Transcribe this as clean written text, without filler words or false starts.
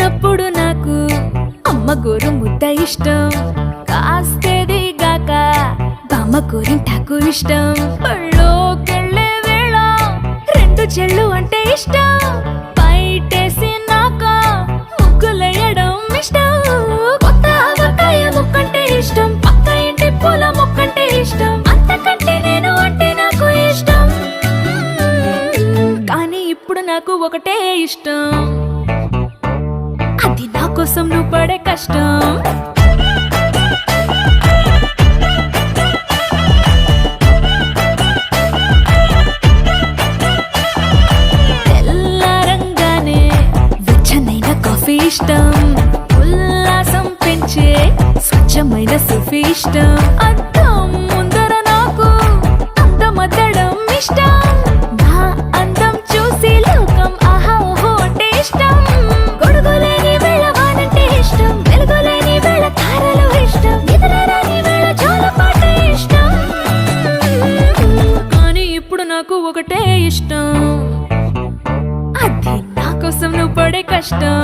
చిన్నప్పుడు నాకు అమ్మ గోరు ముద్ద ఇష్టం, కాస్తేది గాక బామ్మ గోరింటాకు ఇష్టం. పళ్ళోకెళ్ళే వేళ రెండు చెళ్ళు అంటే ఇష్టం, బయటేసి నాక ముగ్గులేయడం ఇష్టం. కొత్త ఆవకాయ ముక్కంటే ఇష్టం, పక్క ఇంటి పూల మొక్కంటే ఇష్టం, అంతకంటే నేను అంటే నాకు ఇష్టం. కానీ ఇప్పుడు నాకు ఒకటే ఇష్టం, అది నా కోసం నువ్వు పడే కష్టం. తెల్లారంగానే వెచ్చనైన కాఫీ ఇష్టం, ఉల్లాసం పెంచే స్వచ్ఛమైన సుఫీ ఇష్టం. అద్దం ముందర నాకు అందమద్దడం ఇష్టం, నా అందం చూసి లోకం ఆహా ఓహో అంటే ఇష్టం. గొడుగులేని వేళ వానంటే ఇష్టం, వెలుగులేని వేళ తారలు ఇష్టం, నిద్రరాని వేళ జోలపాట ఇష్టం. కానీ ఇప్పుడు నాకు ఒకటే ఇష్టం, అది నా కోసం నువ్వు పడే కష్టం.